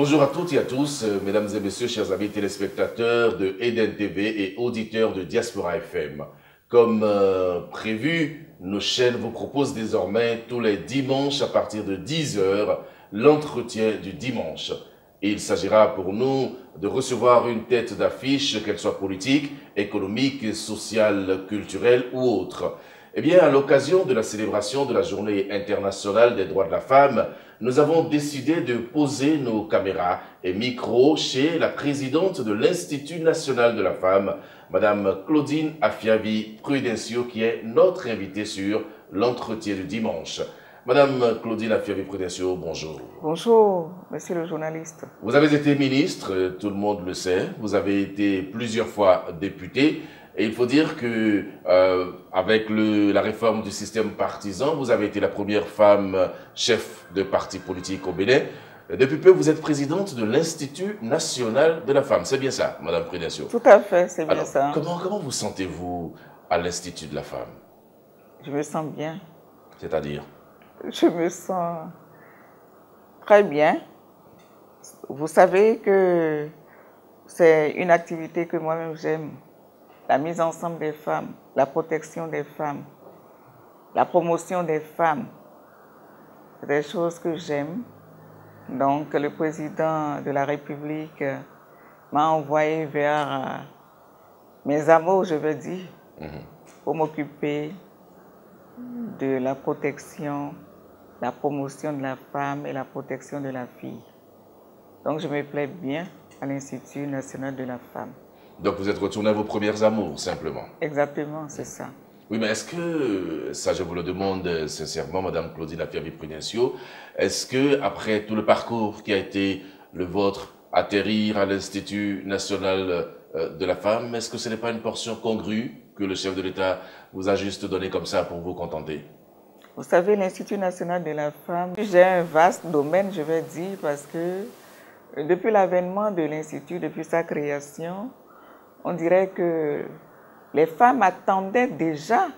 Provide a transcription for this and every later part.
Bonjour à toutes et à tous, mesdames et messieurs, chers amis téléspectateurs de Eden TV et auditeurs de Diaspora FM. Comme prévu, nos chaînes vous proposent désormais tous les dimanches à partir de 10 heures l'entretien du dimanche. Et il s'agira pour nous de recevoir une tête d'affiche, qu'elle soit politique, économique, sociale, culturelle ou autre. Eh bien, à l'occasion de la célébration de la Journée internationale des droits de la femme, nous avons décidé de poser nos caméras et micros chez la présidente de l'Institut national de la femme, Madame Claudine Afiavi Prudencio, qui est notre invitée sur l'entretien du dimanche. Madame Claudine Afiavi Prudencio, bonjour. Bonjour, monsieur le journaliste. Vous avez été ministre, tout le monde le sait. Vous avez été plusieurs fois député. Et il faut dire que avec la réforme du système partisan, vous avez été la première femme chef de parti politique au Bénin. Depuis peu, vous êtes présidente de l'Institut national de la femme. C'est bien ça, Madame Prudencio? Tout à fait, c'est bien Alors, ça. comment vous sentez-vous à l'Institut de la femme? Je me sens bien. C'est-à-dire? Je me sens très bien. Vous savez que c'est une activité que moi-même j'aime. La mise ensemble des femmes, la protection des femmes, la promotion des femmes. C'est des choses que j'aime. Donc le président de la République m'a envoyé vers mes amours, je veux dire, pour m'occuper de la protection, la promotion de la femme et la protection de la fille. Donc je me plais bien à l'Institut national de la femme. Donc vous êtes retourné à vos premières amours, simplement. Exactement, c'est ça. Oui, mais est-ce que, ça je vous le demande sincèrement, Madame Claudine Afiavi Prudencio, est-ce que après tout le parcours qui a été le vôtre, atterrir à l'Institut national de la femme, est-ce que ce n'est pas une portion congrue que le chef de l'État vous a juste donné comme ça pour vous contenter? Vous savez, l'Institut national de la femme, j'ai un vaste domaine, je vais dire, parce que depuis l'avènement de l'Institut, depuis sa création, on dirait que les femmes attendaient déjà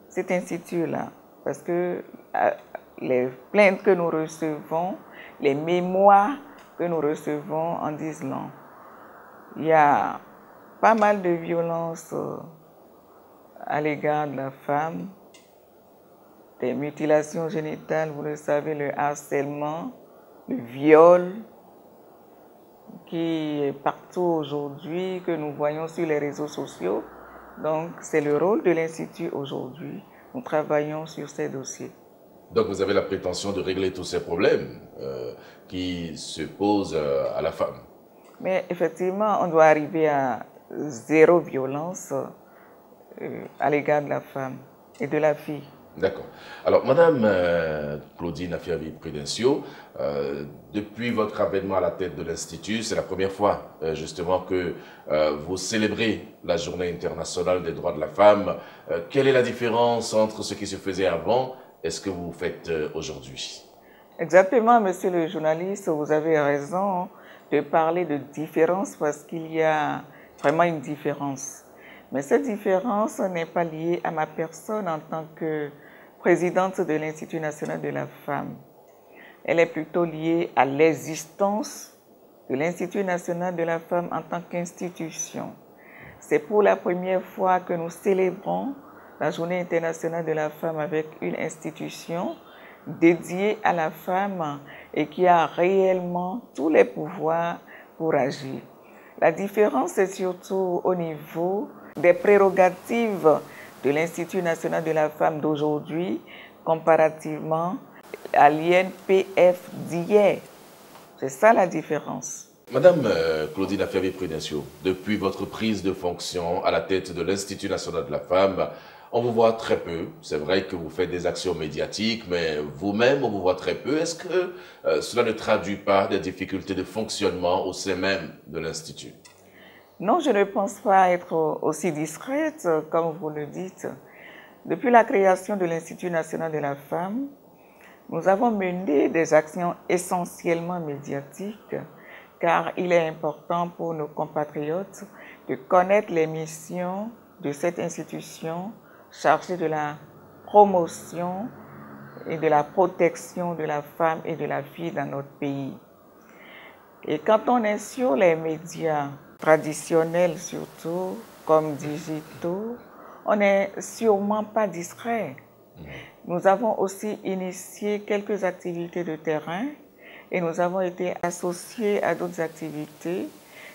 cet institut-là, parce que les plaintes que nous recevons, les mémoires que nous recevons en disent long. Il y a pas mal de violences à l'égard de la femme, des mutilations génitales, vous le savez, le harcèlement, le viol, qui est partout aujourd'hui, que nous voyons sur les réseaux sociaux. Donc, c'est le rôle de l'Institut aujourd'hui. Nous travaillons sur ces dossiers. Donc, vous avez la prétention de régler tous ces problèmes qui se posent à la femme. Mais effectivement, on doit arriver à zéro violence à l'égard de la femme et de la fille. D'accord. Alors, Madame Claudine Afiavi Prudencio, depuis votre avènement à la tête de l'Institut, c'est la première fois justement que vous célébrez la Journée internationale des droits de la femme. Quelle est la différence entre ce qui se faisait avant et ce que vous faites aujourd'hui? Exactement, monsieur le journaliste, vous avez raison de parler de différence parce qu'il y a vraiment une différence. Mais cette différence n'est pas liée à ma personne en tant que présidente de l'Institut national de la femme. Elle est plutôt liée à l'existence de l'Institut national de la femme en tant qu'institution. C'est pour la première fois que nous célébrons la Journée internationale de la femme avec une institution dédiée à la femme et qui a réellement tous les pouvoirs pour agir. La différence est surtout au niveau des prérogatives de l'Institut national de la femme d'aujourd'hui comparativement à l'INPF d'hier. C'est ça la différence. Madame Claudine Afiavi Prudencio, depuis votre prise de fonction à la tête de l'Institut national de la femme, on vous voit très peu. C'est vrai que vous faites des actions médiatiques, mais vous-même, on vous voit très peu. Est-ce que cela ne traduit pas des difficultés de fonctionnement au sein même de l'Institut? Non, je ne pense pas être aussi discrète comme vous le dites. Depuis la création de l'Institut national de la femme, nous avons mené des actions essentiellement médiatiques car il est important pour nos compatriotes de connaître les missions de cette institution chargée de la promotion et de la protection de la femme et de la fille dans notre pays. Et quand on est sur les médias traditionnels surtout, comme digitaux, on n'est sûrement pas distrait. Nous avons aussi initié quelques activités de terrain et nous avons été associés à d'autres activités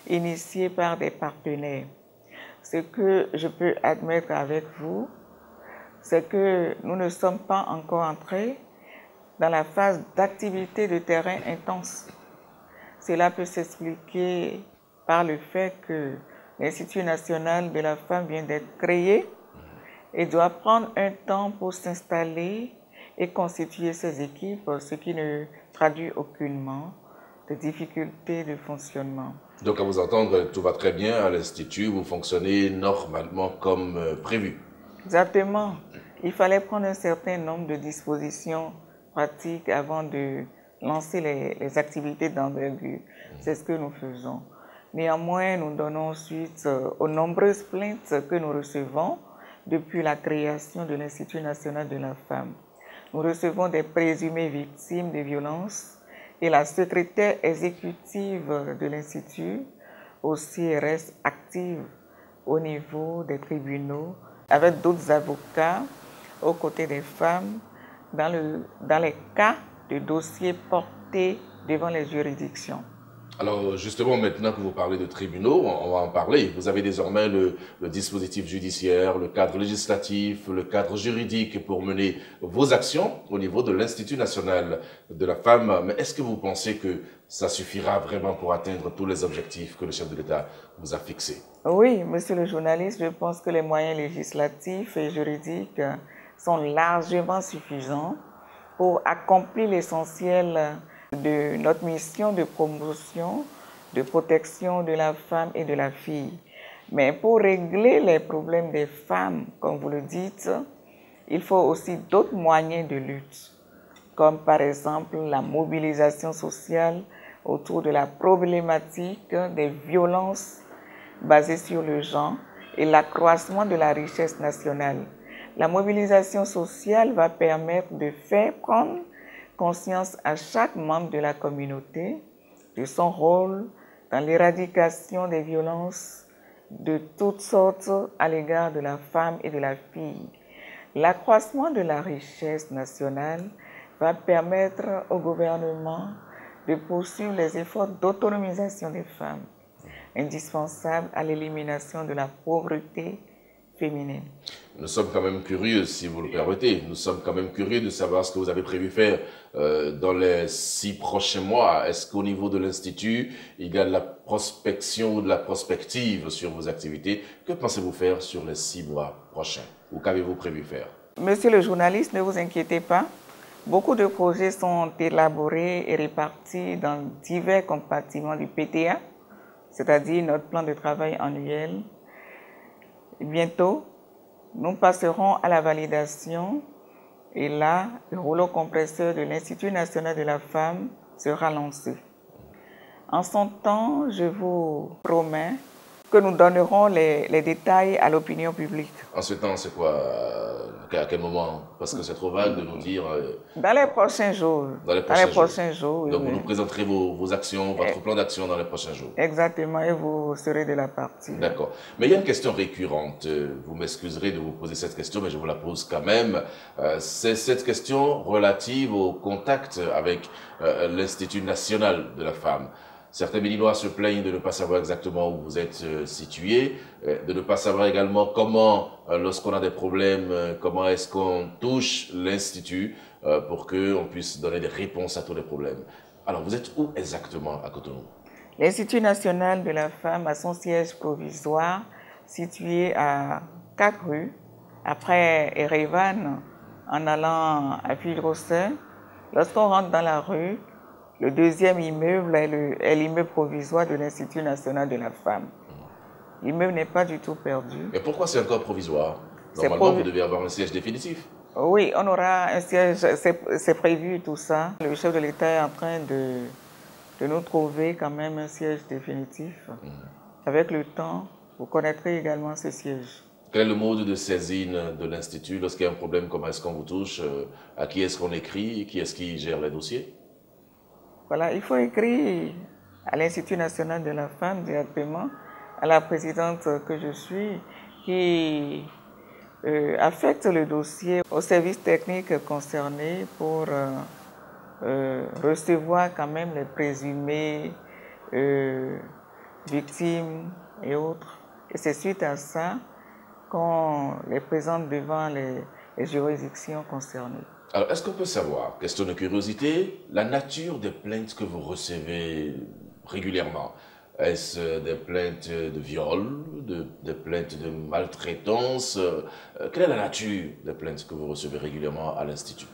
initiées par des partenaires. Ce que je peux admettre avec vous, c'est que nous ne sommes pas encore entrés dans la phase d'activité de terrain intense. Cela peut s'expliquer par le fait que l'Institut national de la femme vient d'être créé et doit prendre un temps pour s'installer et constituer ses équipes, ce qui ne traduit aucunement de difficultés de fonctionnement. Donc, à vous entendre, tout va très bien à l'Institut, vous fonctionnez normalement comme prévu. Exactement. Il fallait prendre un certain nombre de dispositions pratiques avant de lancer les activités d'envergure. C'est ce que nous faisons. Néanmoins, nous donnons suite aux nombreuses plaintes que nous recevons depuis la création de l'Institut national de la femme. Nous recevons des présumées victimes de violences et la secrétaire exécutive de l'Institut aussi reste active au niveau des tribunaux avec d'autres avocats aux côtés des femmes dans les cas de dossiers portés devant les juridictions. Alors justement, maintenant que vous parlez de tribunaux, on va en parler. Vous avez désormais le dispositif judiciaire, le cadre législatif, le cadre juridique pour mener vos actions au niveau de l'Institut national de la femme. Mais est-ce que vous pensez que ça suffira vraiment pour atteindre tous les objectifs que le chef de l'État vous a fixés? Oui, monsieur le journaliste, je pense que les moyens législatifs et juridiques sont largement suffisants pour accomplir l'essentiel de notre mission de promotion, de protection de la femme et de la fille. Mais pour régler les problèmes des femmes, comme vous le dites, il faut aussi d'autres moyens de lutte, comme par exemple la mobilisation sociale autour de la problématique des violences basées sur le genre et l'accroissement de la richesse nationale. La mobilisation sociale va permettre de faire prendre conscience à chaque membre de la communauté de son rôle dans l'éradication des violences de toutes sortes à l'égard de la femme et de la fille. L'accroissement de la richesse nationale va permettre au gouvernement de poursuivre les efforts d'autonomisation des femmes, indispensables à l'élimination de la pauvreté féminine. Nous sommes quand même curieux, si vous le permettez, nous sommes quand même curieux de savoir ce que vous avez prévu faire dans les 6 prochains mois. Est-ce qu'au niveau de l'Institut, il y a de la prospection ou de la prospective sur vos activités? Que pensez-vous faire sur les 6 mois prochains? Ou qu'avez-vous prévu faire? Monsieur le journaliste, ne vous inquiétez pas. Beaucoup de projets sont élaborés et répartis dans divers compartiments du PTA, c'est-à-dire notre plan de travail annuel. Bientôt, nous passerons à la validation et là, le rouleau compresseur de l'Institut national de la femme sera lancé. En son temps, je vous promets que nous donnerons les détails à l'opinion publique. En ce temps, c'est quoi? À quel moment? Parce que c'est trop vague de nous dire... Dans les prochains jours. Dans les prochains jours. Donc, oui. vous nous présenterez vos actions, votre plan d'action dans les prochains jours. Exactement, et vous serez de la partie. D'accord. Mais il y a une question récurrente. Vous m'excuserez de vous poser cette question, mais je vous la pose quand même. C'est cette question relative au contact avec l'Institut national de la femme. Certains Béninois se plaignent de ne pas savoir exactement où vous êtes situé, de ne pas savoir également comment, lorsqu'on a des problèmes, comment est-ce qu'on touche l'Institut pour qu'on puisse donner des réponses à tous les problèmes. Alors, vous êtes où exactement à Cotonou? L'Institut national de la femme a son siège provisoire situé à 4 rues, après Erevan, en allant à Fil-Rosset. Lorsqu'on rentre dans la rue, le deuxième immeuble est l'immeuble provisoire de l'Institut national de la femme. L'immeuble n'est pas du tout perdu. Mais pourquoi c'est encore provisoire? Normalement, vous devez avoir un siège définitif. Oui, on aura un siège, c'est prévu tout ça. Le chef de l'État est en train de nous trouver quand même un siège définitif. Avec le temps, vous connaîtrez également ce siège. Quel est le mode de saisine de l'Institut lorsqu'il y a un problème? Comment est-ce qu'on vous touche? À qui est-ce qu'on écrit? Qui est-ce qui gère les dossiers? Voilà, il faut écrire à l'Institut national de la femme directement, à la présidente que je suis, qui affecte le dossier au service technique concerné pour recevoir quand même les présumés victimes et autres. Et c'est suite à ça qu'on les présente devant les juridictions concernées. Alors, est-ce qu'on peut savoir, question de curiosité, la nature des plaintes que vous recevez régulièrement? Est-ce des plaintes de viol, des plaintes de maltraitance? Quelle est la nature des plaintes que vous recevez régulièrement à l'Institut?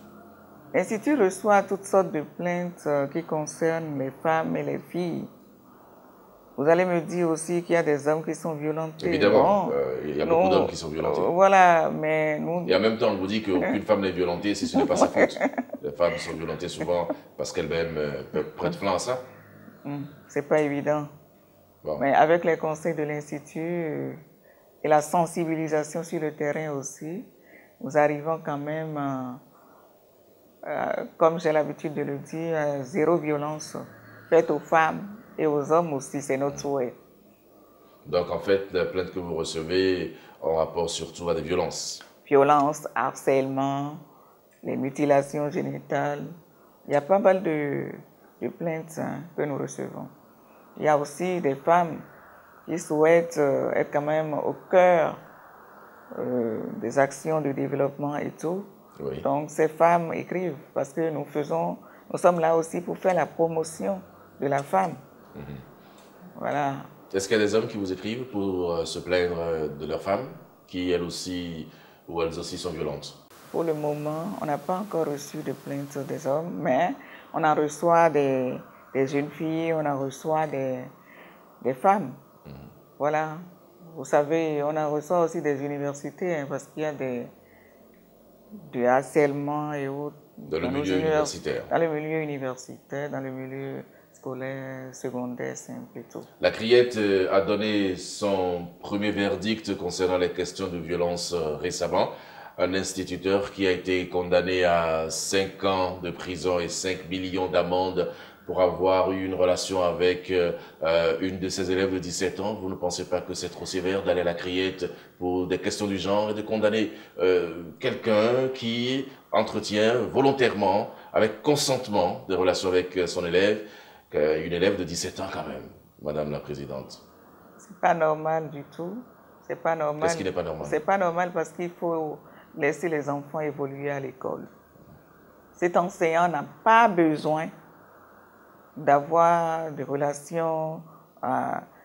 L'Institut reçoit toutes sortes de plaintes qui concernent les femmes et les filles. Vous allez me dire aussi qu'il y a des hommes qui sont violentés. Évidemment, bon, il y a beaucoup d'hommes qui sont violentés. Voilà, mais nous... Et en même temps, on vous dit qu'aucune femme n'est violentée si ce n'est pas sa faute. Les femmes sont violentées souvent parce qu'elles-mêmes peuvent prêter flanc à ça. C'est pas évident. Bon. Mais avec les conseils de l'Institut et la sensibilisation sur le terrain aussi, nous arrivons quand même, comme j'ai l'habitude de le dire, à zéro violence faite aux femmes et aux hommes aussi, c'est notre souhait. Donc en fait, les plaintes que vous recevez ont rapport surtout à des violences. Violences, harcèlement, les mutilations génitales. Il y a pas mal de plaintes que nous recevons. Il y a aussi des femmes qui souhaitent être quand même au cœur des actions de développement et tout. Oui. Donc ces femmes écrivent parce que nous sommes là aussi pour faire la promotion de la femme. Voilà. Est-ce qu'il y a des hommes qui vous écrivent pour se plaindre de leurs femmes, qui elles aussi sont violentes? Pour le moment, on n'a pas encore reçu de plaintes des hommes, mais on en reçoit des jeunes filles, on en reçoit des femmes. Voilà. Vous savez, on en reçoit aussi des universités, hein, parce qu'il y a du harcèlement et autres. Dans le milieu universitaire. Dans le milieu universitaire, dans le milieu scolaire, secondaire, simple et tout. La Criette a donné son premier verdict concernant les questions de violence récemment. Un instituteur qui a été condamné à 5 ans de prison et 5 millions d'amende pour avoir eu une relation avec une de ses élèves de 17 ans. Vous ne pensez pas que c'est trop sévère d'aller à la Criette pour des questions du genre et de condamner quelqu'un qui entretient volontairement, avec consentement, des relations avec son élève, une élève de 17 ans quand même, Madame la Présidente? C'est pas normal du tout. C'est pas normal. Qu'est-ce qui n'est pas normal? C'est pas normal parce qu'il faut laisser les enfants évoluer à l'école. Cet enseignant n'a pas besoin d'avoir des relations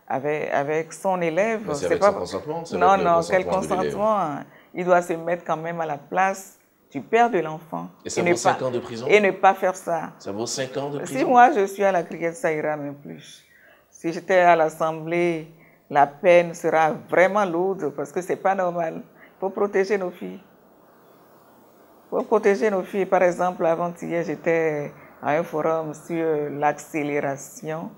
avec son élève. Mais c'est avec son consentement? Non, quel consentement? Il doit se mettre quand même à la place du père de l'enfant. Et ça vaut 5 ans de prison? Et ne pas faire ça. Ça vaut 5 ans de prison? Si moi je suis à la Criette, ça ira même plus. Si j'étais à l'Assemblée, la peine sera vraiment lourde parce que c'est pas normal. Il faut protéger nos filles. Il faut protéger nos filles. Par exemple, avant-hier, j'étais à un forum sur l'accélération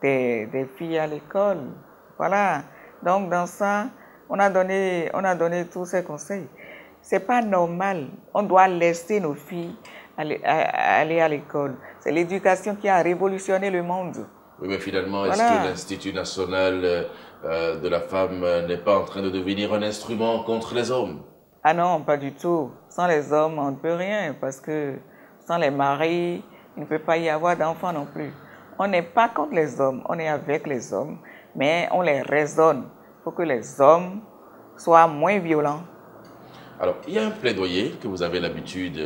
des filles à l'école. Voilà. Donc, dans ça, on a donné tous ces conseils. C'est pas normal. On doit laisser nos filles aller à l'école. C'est l'éducation qui a révolutionné le monde. Oui, mais finalement, est-ce que l'Institut national de la femme n'est pas en train de devenir un instrument contre les hommes? Ah non, pas du tout. Sans les hommes, on ne peut rien, parce que sans les maris, il ne peut pas y avoir d'enfants non plus. On n'est pas contre les hommes, on est avec les hommes, mais on les raisonne. Il faut que les hommes soient moins violents. Alors, il y a un plaidoyer que vous avez l'habitude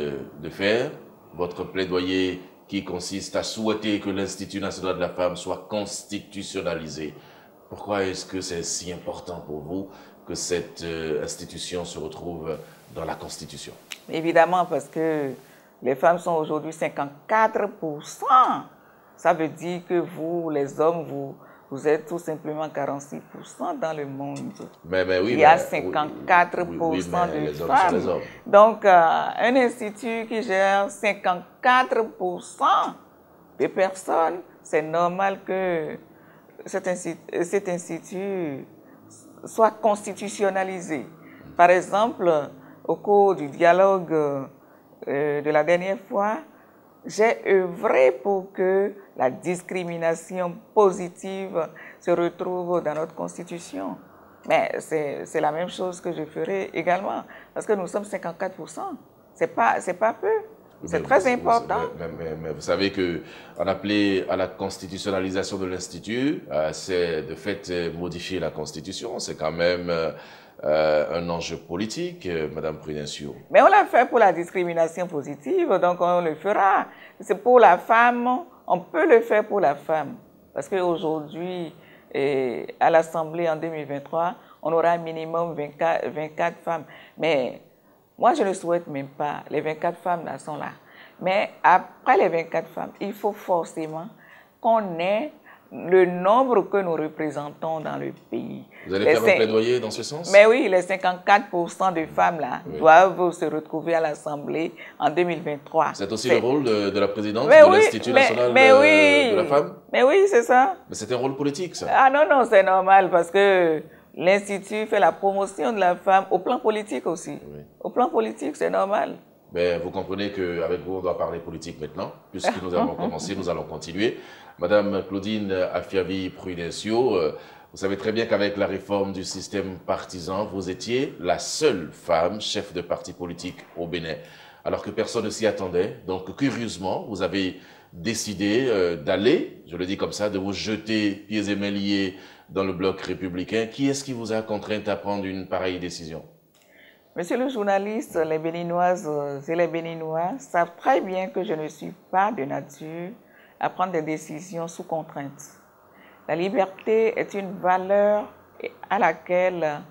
de faire, votre plaidoyer qui consiste à souhaiter que l'Institut national de la femme soit constitutionnalisé. Pourquoi est-ce que c'est si important pour vous que cette institution se retrouve dans la Constitution? Évidemment, parce que les femmes sont aujourd'hui 54%. Ça veut dire que vous, les hommes, vous êtes tout simplement 46% dans le monde. Mais oui, il y a 54% de femmes. Donc, un institut qui gère 54% de personnes, c'est normal que cet institut soit constitutionnalisé. Par exemple, au cours du dialogue de la dernière fois, j'ai œuvré pour que la discrimination positive se retrouve dans notre Constitution. Mais c'est la même chose que je ferai également, parce que nous sommes 54%. C'est pas peu. C'est très important. Mais vous savez qu'en appelé à la constitutionnalisation de l'Institut, c'est de fait modifier la Constitution. C'est quand même un enjeu politique, Madame Prudencio. Mais on l'a fait pour la discrimination positive, donc on le fera. C'est pour la femme, on peut le faire pour la femme. Parce qu'aujourd'hui, à l'Assemblée en 2023, on aura un minimum 24 femmes. Mais moi, je ne souhaite même pas. Les 24 femmes là sont là. Mais après les 24 femmes, il faut forcément qu'on ait le nombre que nous représentons dans le pays. Vous allez faire un plaidoyer dans ce sens? Mais oui, les 54% de femmes là doivent se retrouver à l'Assemblée en 2023. C'est aussi le rôle de la présidente de l'Institut national de la femme? Mais oui, c'est ça. Mais c'est un rôle politique, ça. Ah non, non, c'est normal parce que l'Institut fait la promotion de la femme au plan politique aussi. Oui. Au plan politique, c'est normal. Mais vous comprenez qu'avec vous, on doit parler politique maintenant, puisque nous avons commencé, nous allons continuer. Madame Claudine Afiavi Prudencio, vous savez très bien qu'avec la réforme du système partisan, vous étiez la seule femme chef de parti politique au Bénin, alors que personne ne s'y attendait. Donc, curieusement, vous avez décidé d'aller, je le dis comme ça, de vous jeter pieds et mains liés dans le bloc républicain. Qui est-ce qui vous a contraint à prendre une pareille décision? Monsieur le journaliste, les Béninoises et les Béninois savent très bien que je ne suis pas de nature à prendre des décisions sous contrainte. La liberté est une valeur à laquelle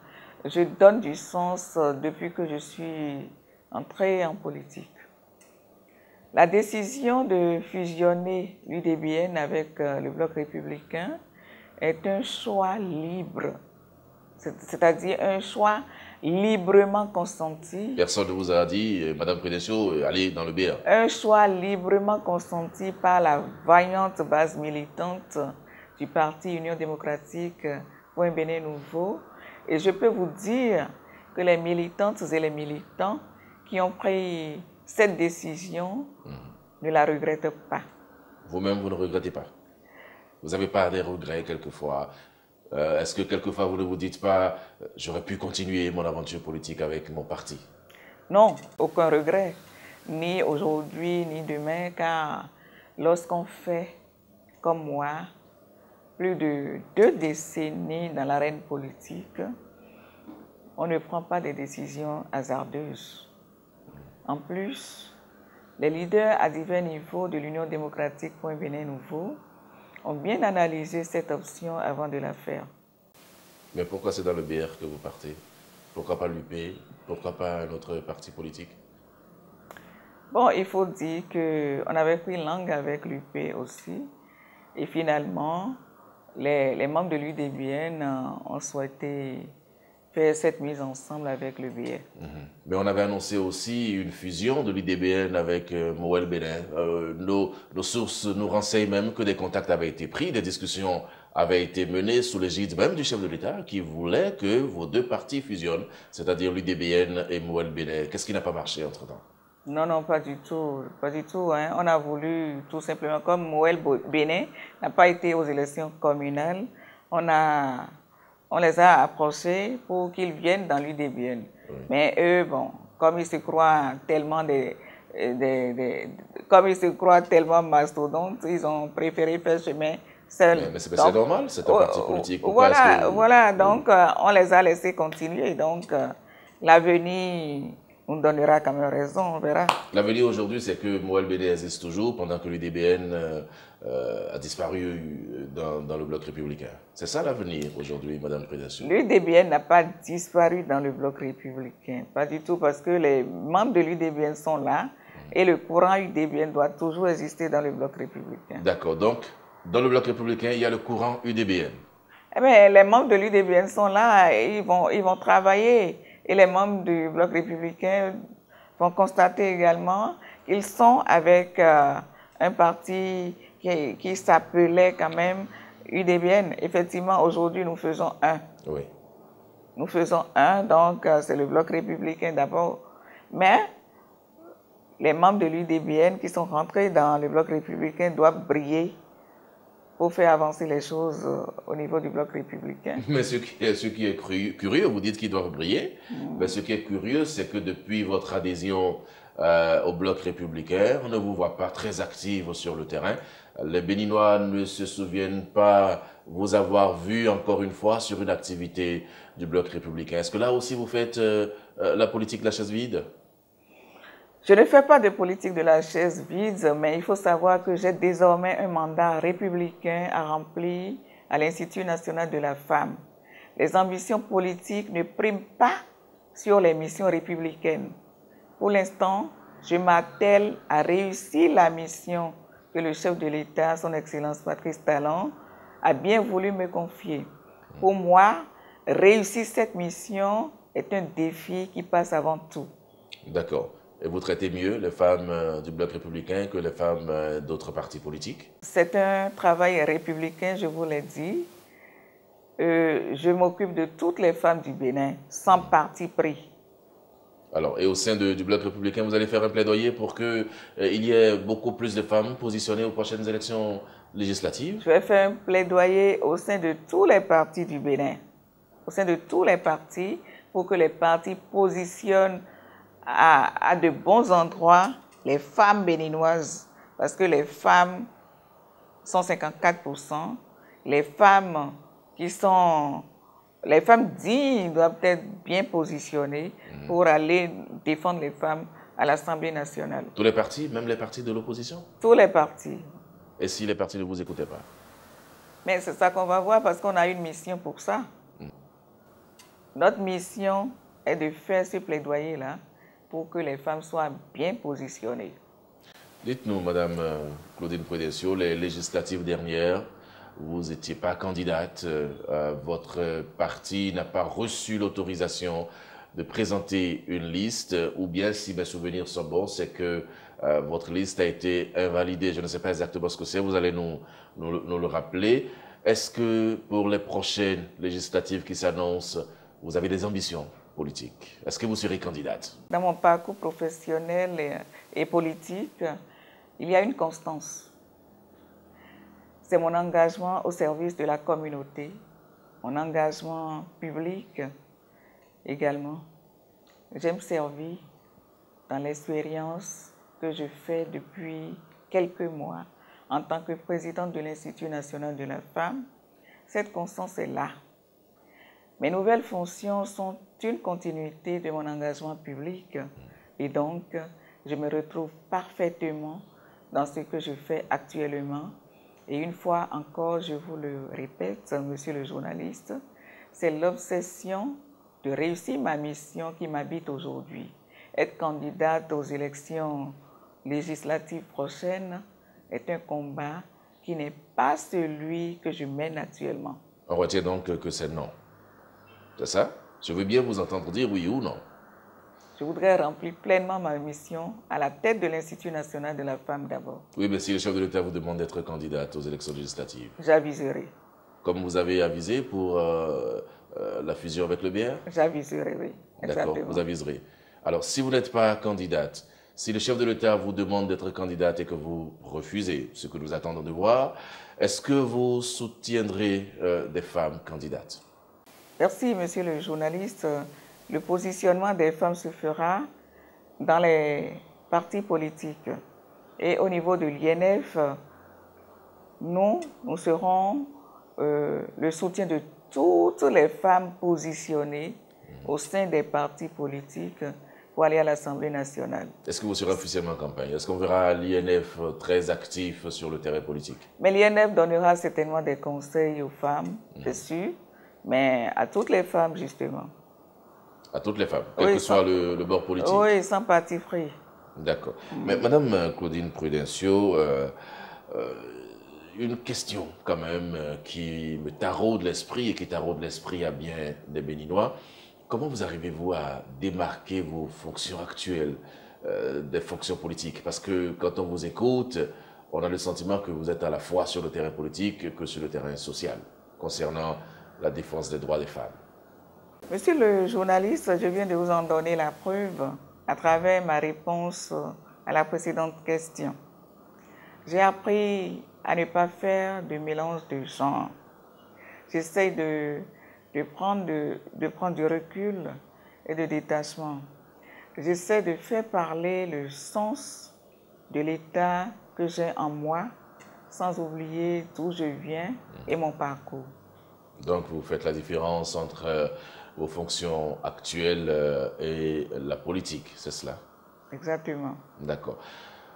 je donne du sens depuis que je suis entrée en politique. La décision de fusionner l'UDBN avec le Bloc républicain est un choix libre, c'est-à-dire un choix librement consenti. Personne ne vous a dit, Madame Prudencio, allez dans le BR. Un choix librement consenti par la vaillante base militante du parti Union démocratique pour un Bénin nouveau. Et je peux vous dire que les militantes et les militants qui ont pris cette décision ne la regrettent pas. Vous-même, vous ne regrettez pas? Vous n'avez pas des regrets quelquefois? Est-ce que quelquefois vous ne vous dites pas « j'aurais pu continuer mon aventure politique avec mon parti » ? Non, aucun regret, ni aujourd'hui ni demain, car lorsqu'on fait, comme moi, plus de 2 décennies dans l'arène politique, on ne prend pas des décisions hasardeuses. En plus, les leaders à divers niveaux de l'Union démocratique pour un Bénin nouveau ont bien analysé cette option avant de la faire. Mais pourquoi c'est dans le BR que vous partez? Pourquoi pas l'UP? Pourquoi pas un autre parti politique? Bon, il faut dire qu'on avait pris langue avec l'UP aussi. Et finalement, les membres de l'UDBN ont souhaité faire cette mise ensemble avec le BR. Mais on avait annoncé aussi une fusion de l'UDBN avec Moël Bénin. Nos sources nous renseignent même que des contacts avaient été pris, des discussions avaient été menées sous l'égide même du chef de l'État qui voulait que vos 2 partis fusionnent, c'est-à-dire l'UDBN et Moël Bénin. Qu'est-ce qui n'a pas marché entre-temps? Non, non, pas du tout. Pas du tout. Hein. On a voulu tout simplement, comme Moël Bénin n'a pas été aux élections communales, on les a approchés pour qu'ils viennent dans l'UDBN. Oui. Mais eux, bon, comme ils se croient tellement mastodontes, ils ont préféré faire chemin seul. Mais c'est normal, c'est un parti politique. Voilà, donc on les a laissés continuer. Donc l'avenir nous donnera quand même raison, on verra. L'avenir aujourd'hui, c'est que Moël Bénin existe toujours pendant que l'UDBN a disparu dans le bloc républicain. C'est ça l'avenir aujourd'hui, Madame Prudencio? L'UDBN n'a pas disparu dans le bloc républicain, pas du tout, parce que les membres de l'UDBN sont là et le courant UDBN doit toujours exister dans le bloc républicain. D'accord, donc dans le bloc républicain, il y a le courant UDBN. Eh bien, les membres de l'UDBN sont là, et ils vont travailler. Et les membres du bloc républicain vont constater également qu'ils sont avec un parti qui s'appelait quand même UDBN. Effectivement, aujourd'hui, nous faisons un. Oui. Nous faisons un, donc c'est le bloc républicain d'abord. Mais les membres de l'UDBN qui sont rentrés dans le bloc républicain doivent briller pour faire avancer les choses au niveau du bloc républicain. Mais ce qui est curieux, vous dites qu'ils doivent briller, mais ce qui est curieux, c'est que depuis votre adhésion au bloc républicain, on ne vous voit pas très active sur le terrain. Les Béninois ne se souviennent pas vous avoir vu encore une fois sur une activité du bloc républicain. Est-ce que là aussi vous faites la politique de la chaise vide? Je ne fais pas de politique de la chaise vide, mais il faut savoir que j'ai désormais un mandat républicain à remplir à l'Institut national de la femme. Les ambitions politiques ne priment pas sur les missions républicaines. Pour l'instant, je m'attelle à réussir la mission que le chef de l'État, son Excellence Patrice Talon, a bien voulu me confier. Pour moi, réussir cette mission est un défi qui passe avant tout. D'accord. Et vous traitez mieux les femmes du bloc républicain que les femmes d'autres partis politiques? C'est un travail républicain, je vous l'ai dit. Je m'occupe de toutes les femmes du Bénin, sans parti pris. Alors, et au sein du bloc républicain, vous allez faire un plaidoyer pour qu'il y ait beaucoup plus de femmes positionnées aux prochaines élections législatives? Je vais faire un plaidoyer au sein de tous les partis du Bénin, au sein de tous les partis, pour que les partis positionnent à de bons endroits les femmes béninoises, parce que les femmes sont 54%, les femmes dignes doivent être bien positionnées pour aller défendre les femmes à l'Assemblée nationale. Tous les partis, même les partis de l'opposition? Tous les partis. Et si les partis ne vous écoutaient pas? Mais c'est ça qu'on va voir parce qu'on a une mission pour ça. Notre mission est de faire ce plaidoyer-là pour que les femmes soient bien positionnées. Dites-nous, Madame Claudine Prudencio, les législatives dernières, vous n'étiez pas candidate, votre parti n'a pas reçu l'autorisation de présenter une liste, ou bien, si mes souvenirs sont bons, c'est que votre liste a été invalidée. Je ne sais pas exactement ce que c'est, vous allez nous le rappeler. Est-ce que pour les prochaines législatives qui s'annoncent, vous avez des ambitions politique? Est-ce que vous serez candidate? Dans mon parcours professionnel et politique, il y a une constance. C'est mon engagement au service de la communauté, mon engagement public également. J'aime servir dans l'expérience que je fais depuis quelques mois en tant que présidente de l'Institut national de la femme. Cette constance est là. Mes nouvelles fonctions sont une continuité de mon engagement public et donc je me retrouve parfaitement dans ce que je fais actuellement. Et une fois encore, je vous le répète, monsieur le journaliste, c'est l'obsession de réussir ma mission qui m'habite aujourd'hui. Être candidate aux élections législatives prochaines est un combat qui n'est pas celui que je mène actuellement. On retient donc que c'est non. C'est ça? Je veux bien vous entendre dire oui ou non. Je voudrais remplir pleinement ma mission à la tête de l'Institut national de la femme d'abord. Oui, mais si le chef de l'État vous demande d'être candidate aux élections législatives. J'aviserai. Comme vous avez avisé pour la fusion avec le BR? J'aviserai, oui. D'accord, vous aviserez. Alors, si vous n'êtes pas candidate, si le chef de l'État vous demande d'être candidate et que vous refusez, ce que nous attendons de voir, est-ce que vous soutiendrez des femmes candidates? Merci, monsieur le journaliste. Le positionnement des femmes se fera dans les partis politiques. Et au niveau de l'INF, nous serons le soutien de toutes les femmes positionnées au sein des partis politiques pour aller à l'Assemblée nationale. Est-ce que vous serez officiellement en campagne? Est-ce qu'on verra l'INF très actif sur le terrain politique? Mais l'INF donnera certainement des conseils aux femmes, c'est sûr, mais à toutes les femmes, justement. À toutes les femmes, quel que soit le bord politique? Oui, sans parti pris. D'accord. Mais Madame Claudine Prudencio, une question quand même qui me taraude l'esprit et qui taraude l'esprit à bien des Béninois. Comment vous arrivez-vous à démarquer vos fonctions actuelles des fonctions politiques? Parce que quand on vous écoute, on a le sentiment que vous êtes à la fois sur le terrain politique que sur le terrain social, concernant la défense des droits des femmes. Monsieur le journaliste, je viens de vous en donner la preuve à travers ma réponse à la précédente question. J'ai appris à ne pas faire de mélange de genres. J'essaie de prendre du recul et de détachement. J'essaie de faire parler le sens de l'état que j'ai en moi, sans oublier d'où je viens et mon parcours. Donc, vous faites la différence entre vos fonctions actuelles et la politique, c'est cela? Exactement. D'accord.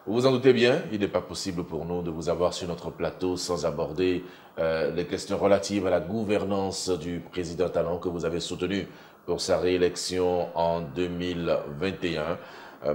Vous vous en doutez bien, il n'est pas possible pour nous de vous avoir sur notre plateau sans aborder les questions relatives à la gouvernance du président Talon que vous avez soutenu pour sa réélection en 2021.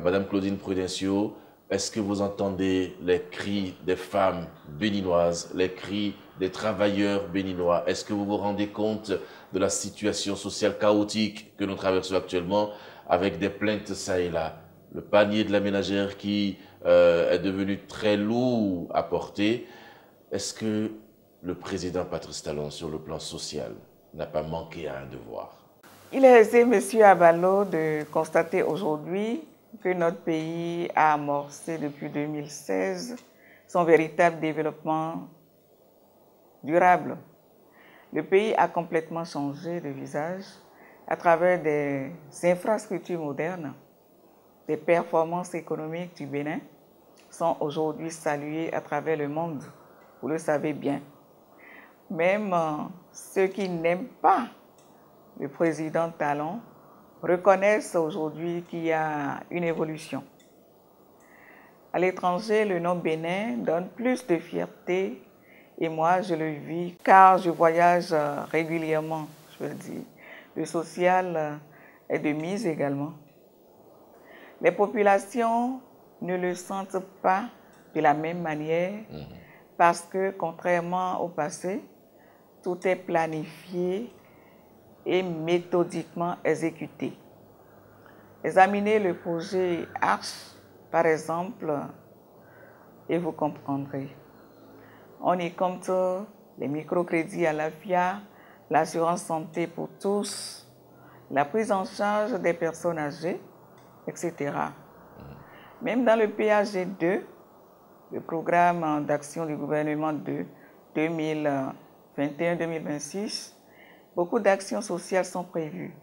Madame Claudine Prudencio, est-ce que vous entendez les cris des femmes béninoises, les cris des travailleurs béninois? Est-ce que vous vous rendez compte de la situation sociale chaotique que nous traversons actuellement avec des plaintes ça et là? Le panier de la ménagère qui est devenu très lourd à porter. Est-ce que le président Patrice Talon, sur le plan social, n'a pas manqué à un devoir? Il est aisé, M. Abalo, de constater aujourd'hui que notre pays a amorcé depuis 2016 son véritable développement durable. Le pays a complètement changé de visage à travers des infrastructures modernes. Les performances économiques du Bénin sont aujourd'hui saluées à travers le monde, vous le savez bien. Même ceux qui n'aiment pas le président Talon reconnaissent aujourd'hui qu'il y a une évolution. À l'étranger, le nom Bénin donne plus de fierté et moi je le vis car je voyage régulièrement, je veux dire. Le social est de mise également. Les populations ne le sentent pas de la même manière parce que, contrairement au passé, tout est planifié et méthodiquement exécuté. Examinez le projet ARCH, par exemple, et vous comprendrez. On y compte les microcrédits à la FIA, l'assurance santé pour tous, la prise en charge des personnes âgées, etc. Même dans le PAG2, le programme d'action du gouvernement de 2021-2026, beaucoup d'actions sociales sont prévues.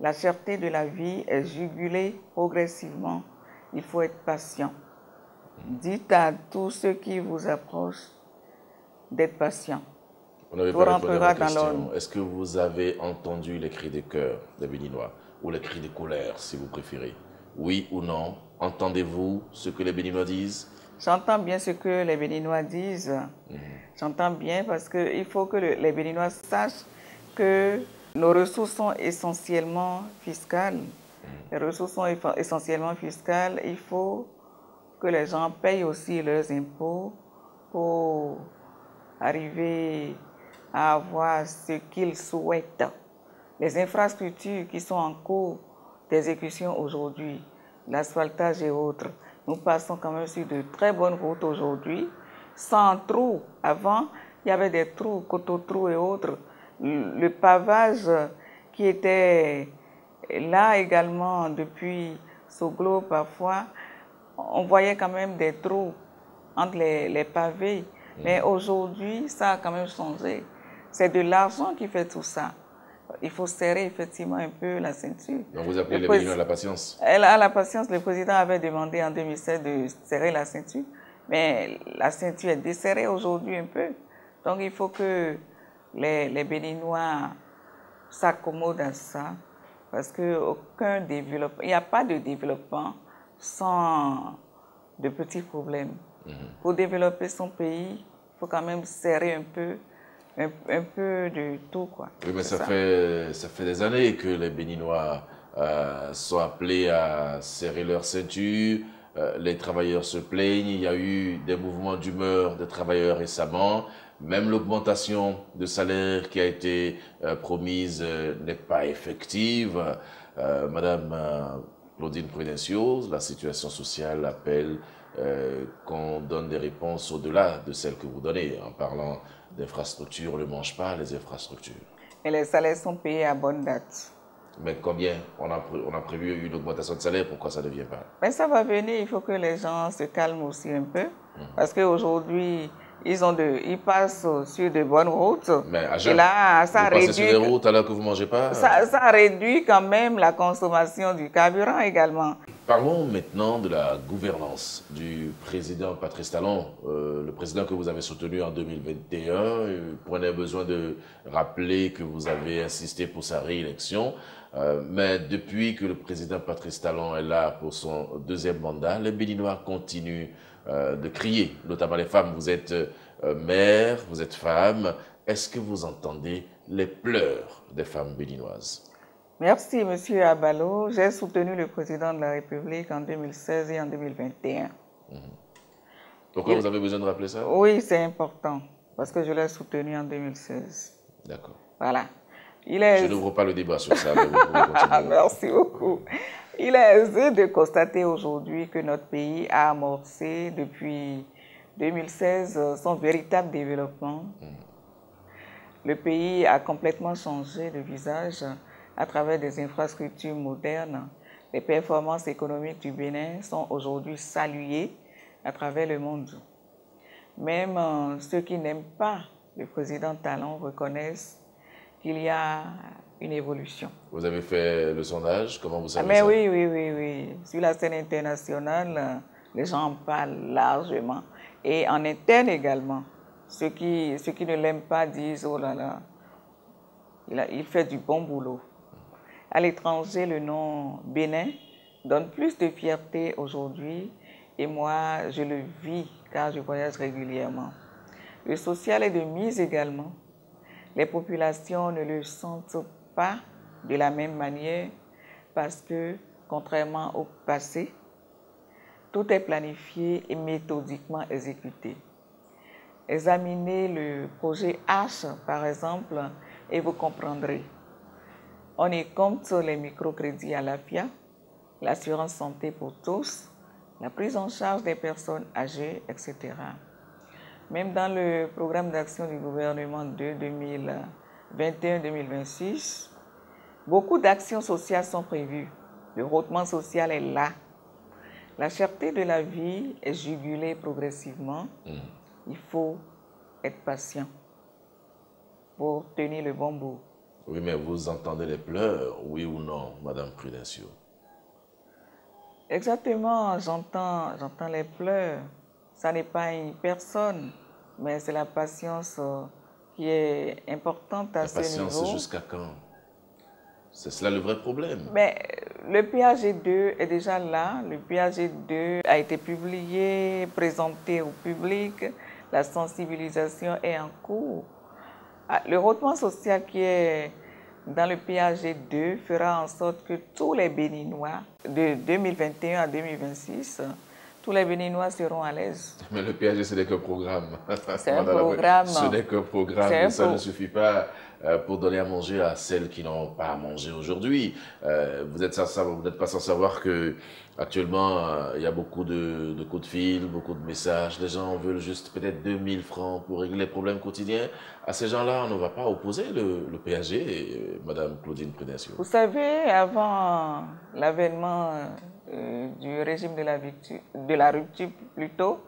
La cherté de la vie est jugulée progressivement. Il faut être patient. Dites à tous ceux qui vous approchent d'être patients. On n'avait pas répondu à ma question. Est-ce que vous avez entendu les cris de cœur des Béninois ou les cris de colère, si vous préférez? Oui ou non? Entendez-vous ce que les Béninois disent? J'entends bien ce que les Béninois disent. J'entends bien parce qu'il faut que les Béninois sachent que nos ressources sont essentiellement fiscales. Les ressources sont essentiellement fiscales. Il faut que les gens payent aussi leurs impôts pour arriver à avoir ce qu'ils souhaitent. Les infrastructures qui sont en cours d'exécution aujourd'hui, l'asphaltage et autres, nous passons quand même sur de très bonnes routes aujourd'hui, sans trous. Avant, il y avait des trous, coteaux-trous et autres. Le pavage qui était là également depuis Soglo, parfois, on voyait quand même des trous entre les pavés. Mais aujourd'hui, ça a quand même changé. C'est de l'argent qui fait tout ça. Il faut serrer effectivement un peu la ceinture. Donc vous appelez les Béninois à la patience? Elle a la patience. Le président avait demandé en 2016 de serrer la ceinture. Mais la ceinture est desserrée aujourd'hui un peu. Donc il faut que les Béninois s'accommodent à ça. Parce qu'aucun développement, il n'y a pas de développement sans de petits problèmes. Pour développer son pays, il faut quand même serrer un peu de tout, quoi. Oui, mais ça fait des années que les Béninois sont appelés à serrer leur ceinture. Les travailleurs se plaignent. Il y a eu des mouvements d'humeur des travailleurs récemment. Même l'augmentation de salaire qui a été promise n'est pas effective. Madame Claudine Prudencio, la situation sociale appelle qu'on donne des réponses au-delà de celles que vous donnez. En parlant d'infrastructures, on ne mange pas les infrastructures. Et les salaires sont payés à bonne date. Mais combien? On a prévu une augmentation de salaire, pourquoi ça ne vient pas? Mais ça va venir, il faut que les gens se calment aussi un peu. Parce qu'aujourd'hui, ils passent sur de bonnes routes. Mais à Et jeun, là, ça vous passez sur réduit, les routes alors que vous ne mangez pas? ça réduit quand même la consommation du carburant également. Parlons maintenant de la gouvernance du président Patrice Talon, le président que vous avez soutenu en 2021. Prenez besoin de rappeler que vous avez insisté pour sa réélection. Mais depuis que le président Patrice Talon est là pour son deuxième mandat, les Béninois continuent de crier, notamment les femmes. Vous êtes mère, vous êtes femme. Est-ce que vous entendez les pleurs des femmes béninoises? Merci, Monsieur Abalo. J'ai soutenu le président de la République en 2016 et en 2021. Pourquoi vous avez besoin de rappeler ça? Oui, c'est important, parce que je l'ai soutenu en 2016. D'accord. Voilà. Je n'ouvre pas le débat sur ça, mais vous pouvez continuer. Merci beaucoup. Il est aisé de constater aujourd'hui que notre pays a amorcé depuis 2016 son véritable développement. Le pays a complètement changé de visage à travers des infrastructures modernes. Les performances économiques du Bénin sont aujourd'hui saluées à travers le monde. Même ceux qui n'aiment pas le président Talon reconnaissent qu'il y a une évolution. Vous avez fait le sondage, comment vous savez Mais ça? oui. Sur la scène internationale, les gens en parlent largement. Et en interne également. Ceux qui ne l'aiment pas disent, oh là là, il fait du bon boulot. À l'étranger, le nom Bénin donne plus de fierté aujourd'hui. Et moi, je le vis car je voyage régulièrement. Le social est de mise également. Les populations ne le sentent pas de la même manière parce que, contrairement au passé, tout est planifié et méthodiquement exécuté. Examinez le projet H, par exemple, et vous comprendrez. On y compte les microcrédits à l'AFIA, l'assurance santé pour tous, la prise en charge des personnes âgées, etc. Même dans le programme d'action du gouvernement de 2021-2026, beaucoup d'actions sociales sont prévues. Le rehaussement social est là. La cherté de la vie est jugulée progressivement. Il faut être patient pour tenir le bon bout. Oui, mais vous entendez les pleurs, oui ou non, Madame Prudencio? Exactement, j'entends les pleurs. Ça n'est pas une personne, mais c'est la patience qui est importante à ce niveau. La patience, jusqu'à quand? C'est cela le vrai problème. Mais le PAG2 est déjà là. Le PAG2 a été publié, présenté au public. La sensibilisation est en cours. Le rehaussement social qui est dans le PAG2 fera en sorte que tous les Béninois, de 2021 à 2026, tous les Béninois seront à l'aise. Mais le PAG, ce n'est qu'un programme. C'est un programme. Ce n'est qu'un programme. Ça ne suffit pas pour donner à manger à celles qui n'ont pas à manger aujourd'hui. Vous n'êtes pas sans savoir que actuellement, il y a beaucoup de coups de fil, beaucoup de messages. Les gens veulent juste peut-être 2000 francs pour régler les problèmes quotidiens. À ces gens-là, on ne va pas opposer le PAG, Madame Claudine Prudencio. Vous savez, avant l'avènement du régime de la rupture plutôt,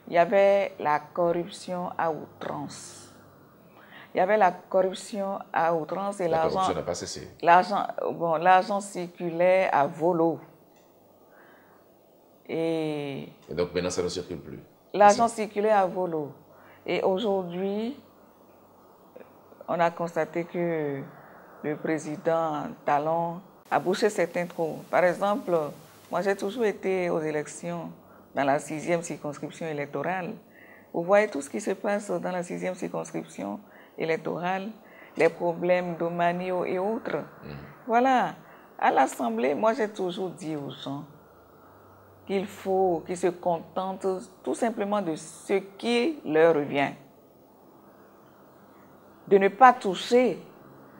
il y avait la corruption à outrance. Il y avait la corruption à outrance et l'argent... La corruption n'a pas cessé. L'argent circulait à volo. Et donc maintenant, ça ne circule plus. L'argent circulait à volo. Et aujourd'hui, on a constaté que le président Talon a bouché certains trous. Par exemple, moi j'ai toujours été aux élections dans la 6e circonscription électorale. Vous voyez tout ce qui se passe dans la 6e circonscription électorale, les problèmes d'Omanio et autres. Voilà. À l'Assemblée, moi j'ai toujours dit aux gens qu'il faut qu'ils se contentent tout simplement de ce qui leur revient. De ne pas toucher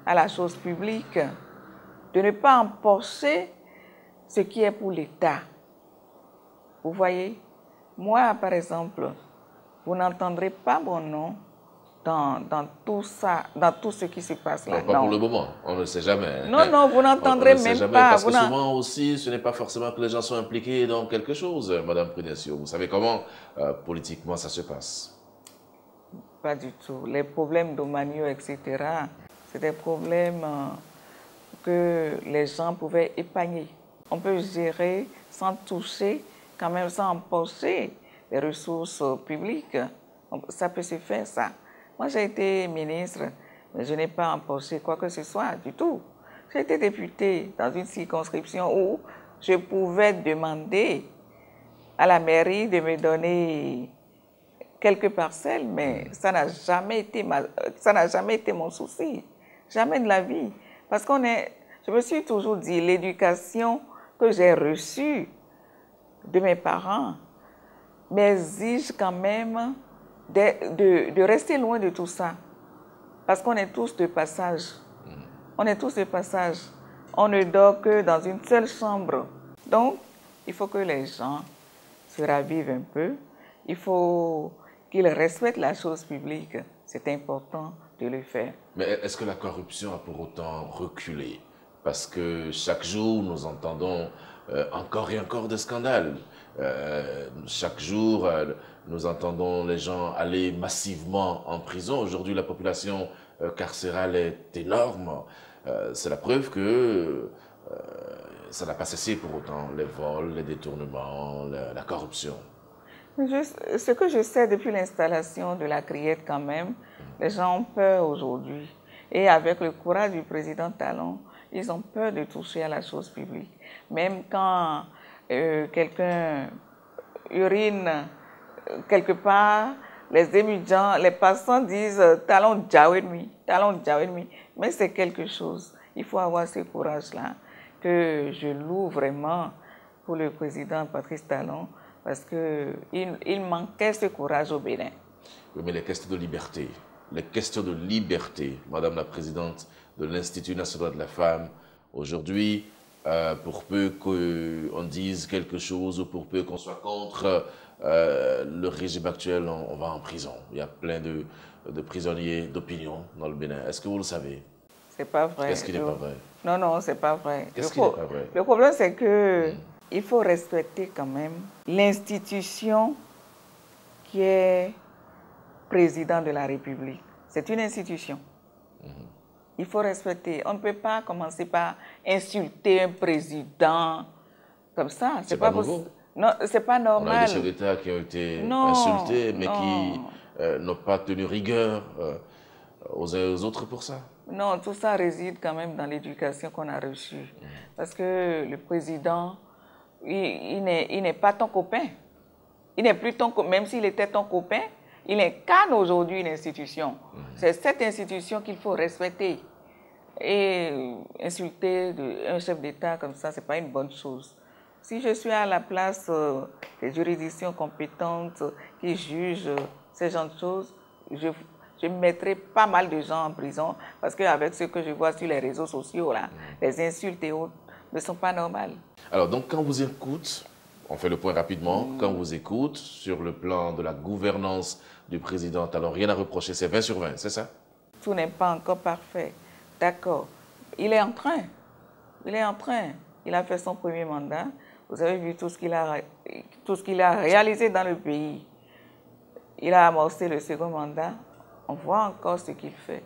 à la chose publique, de ne pas empocher ce qui est pour l'État. Vous voyez, moi par exemple, vous n'entendrez pas mon nom dans tout ça, dans tout ce qui se passe là. Non, pas pour le moment, on ne sait jamais. Non, non, vous n'entendrez même jamais, pas. parce que souvent aussi, ce n'est pas forcément que les gens sont impliqués dans quelque chose, Madame Prudencio. Vous savez comment politiquement ça se passe? Pas du tout. Les problèmes d'Omanio, etc., c'est des problèmes que les gens pouvaient épargner. On peut gérer sans toucher, quand même sans empocher les ressources publiques. Ça peut se faire, ça. Moi, j'ai été ministre, mais je n'ai pas empoché quoi que ce soit du tout. J'ai été députée dans une circonscription où je pouvais demander à la mairie de me donner quelques parcelles, mais ça n'a jamais été mon souci. Jamais de la vie. Parce je me suis toujours dit, l'éducation que j'ai reçue de mes parents m'exige quand même de rester loin de tout ça. Parce qu'on est tous de passage. On est tous de passage. On ne dort que dans une seule chambre. Donc, il faut que les gens se ravivent un peu. Il faut qu'ils respectent la chose publique. C'est important de le faire. Mais est-ce que la corruption a pour autant reculé? Parce que chaque jour, nous entendons encore et encore des scandales. Chaque jour, nous entendons les gens aller massivement en prison. Aujourd'hui, la population carcérale est énorme. C'est la preuve que ça n'a pas cessé pour autant. Les vols, les détournements, la corruption. Ce que je sais depuis l'installation de la criette quand même, les gens ont peur aujourd'hui. Et avec le courage du président Talon, ils ont peur de toucher à la chose publique. Même quand quelqu'un urine quelque part, les étudiants, les passants disent « Talon Djaoui, Talon Djaoui ». Mais c'est quelque chose. Il faut avoir ce courage-là que je loue vraiment pour le président Patrice Talon parce qu'il manquait ce courage au Bénin. Oui, mais les questions de liberté, Madame la Présidente de l'Institut national de la femme, aujourd'hui, pour peu qu'on dise quelque chose ou pour peu qu'on soit contre le régime actuel, on va en prison. Il y a plein de prisonniers d'opinion dans le Bénin. Est-ce que vous le savez? C'est pas vrai. Qu'est-ce qui n'est pas vrai? Non, non, c'est pas vrai. Qu'est-ce qui n'est pas vrai? Le problème, c'est que il faut respecter quand même l'institution qui est président de la République. C'est une institution. Il faut respecter. On ne peut pas commencer par insulter un président comme ça. C'est pas nouveau. Non, c'est pas normal. On a des chefs d'État qui ont été insultés, mais qui n'ont pas tenu rigueur aux uns et aux autres pour ça. Non, tout ça réside quand même dans l'éducation qu'on a reçue. Parce que le président, il n'est pas ton copain. Il n'est plus ton copain. Même s'il était ton copain, il incarne aujourd'hui une institution. C'est cette institution qu'il faut respecter. Et insulter un chef d'État comme ça, ce n'est pas une bonne chose. Si je suis à la place des juridictions compétentes qui jugent ces genres de choses, je mettrai pas mal de gens en prison parce qu'avec ce que je vois sur les réseaux sociaux, là, les insultes et autres ne sont pas normales. Alors, donc, quand vous écoute, on fait le point rapidement, quand vous écoute sur le plan de la gouvernance du président, alors rien à reprocher, c'est 20 sur 20, c'est ça? Tout n'est pas encore parfait. D'accord. Il est en train. Il a fait son premier mandat. Vous avez vu tout ce qu'il a réalisé dans le pays. Il a amorcé le second mandat. On voit encore ce qu'il fait.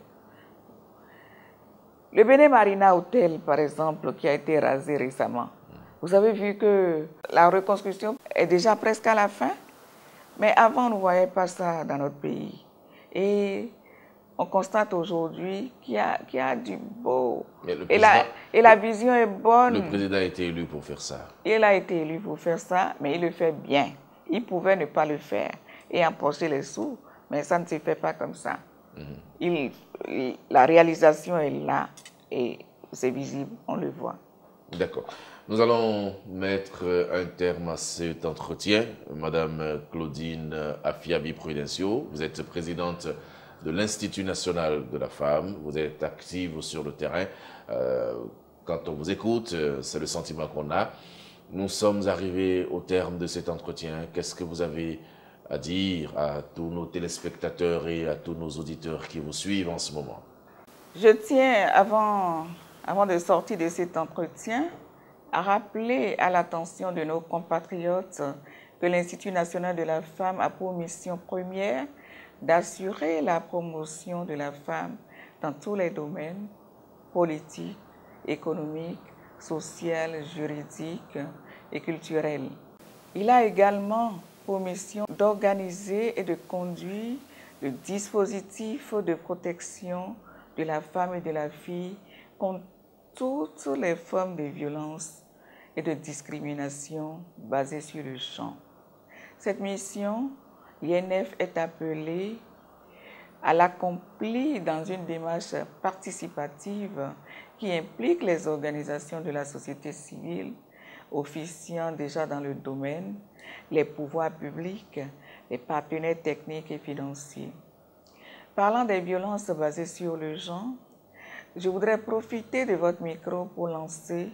Le Bénin Marina Hotel, par exemple, qui a été rasé récemment. Vous avez vu que la reconstruction est déjà presque à la fin. Mais avant, on ne voyait pas ça dans notre pays. Et on constate aujourd'hui qu'il y a du beau. Et la vision est bonne. Le président a été élu pour faire ça. Il a été élu pour faire ça, mais il le fait bien. Il pouvait ne pas le faire et empocher les sous, mais ça ne se fait pas comme ça. La réalisation est là et c'est visible, on le voit. D'accord. Nous allons mettre un terme à cet entretien. Madame Claudine Afiabi Prudencio, vous êtes présidente de l'Institut national de la femme, vous êtes active sur le terrain. Quand on vous écoute, c'est le sentiment qu'on a. Nous sommes arrivés au terme de cet entretien. Qu'est-ce que vous avez à dire à tous nos téléspectateurs et à tous nos auditeurs qui vous suivent en ce moment? Je tiens, avant de sortir de cet entretien, à rappeler à l'attention de nos compatriotes que l'Institut national de la femme a pour mission première d'assurer la promotion de la femme dans tous les domaines politiques, économiques, social, juridique et culturel. Il a également pour mission d'organiser et de conduire le dispositif de protection de la femme et de la fille contre toutes les formes de violence et de discrimination basées sur le genre. Cette mission, l'INF est appelée à l'accomplir dans une démarche participative qui implique les organisations de la société civile officiant déjà dans le domaine, les pouvoirs publics, les partenaires techniques et financiers. Parlant des violences basées sur le genre, je voudrais profiter de votre micro pour lancer,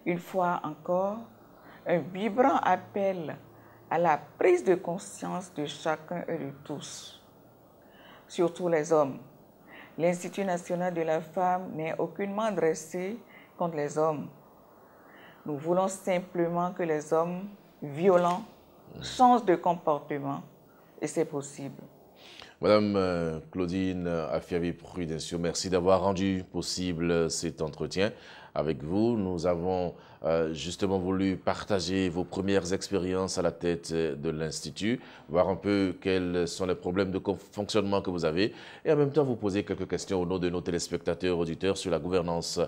une fois encore, un vibrant appel à la prise de conscience de chacun et de tous, surtout les hommes. L'Institut national de la femme n'est aucunement dressé contre les hommes. Nous voulons simplement que les hommes violents changent de comportement et c'est possible. Madame Claudine Afiavi-Prudencio, merci d'avoir rendu possible cet entretien avec vous. Nous avons justement voulu partager vos premières expériences à la tête de l'Institut, voir un peu quels sont les problèmes de fonctionnement que vous avez et en même temps vous poser quelques questions au nom de nos téléspectateurs, auditeurs sur la gouvernance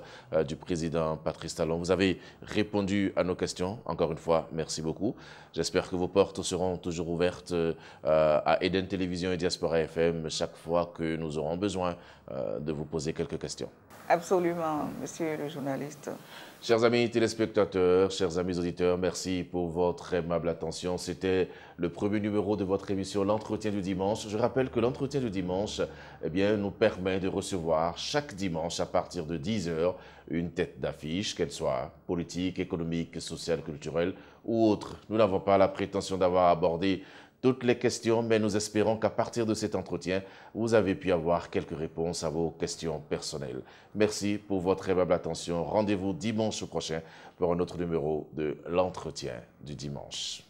du président Patrice Talon. Vous avez répondu à nos questions. Encore une fois, merci beaucoup. J'espère que vos portes seront toujours ouvertes à Eden Télévision et Diaspora FM chaque fois que nous aurons besoin de vous poser quelques questions. Absolument, monsieur le journaliste. Chers amis téléspectateurs, chers amis auditeurs, merci pour votre aimable attention. C'était le premier numéro de votre émission L'Entretien du dimanche. Je rappelle que l'Entretien du dimanche nous permet de recevoir chaque dimanche à partir de 10 h une tête d'affiche, qu'elle soit politique, économique, sociale, culturelle ou autre. Nous n'avons pas la prétention d'avoir abordé toutes les questions, mais nous espérons qu'à partir de cet entretien, vous avez pu avoir quelques réponses à vos questions personnelles. Merci pour votre aimable attention. Rendez-vous dimanche prochain pour un autre numéro de l'Entretien du dimanche.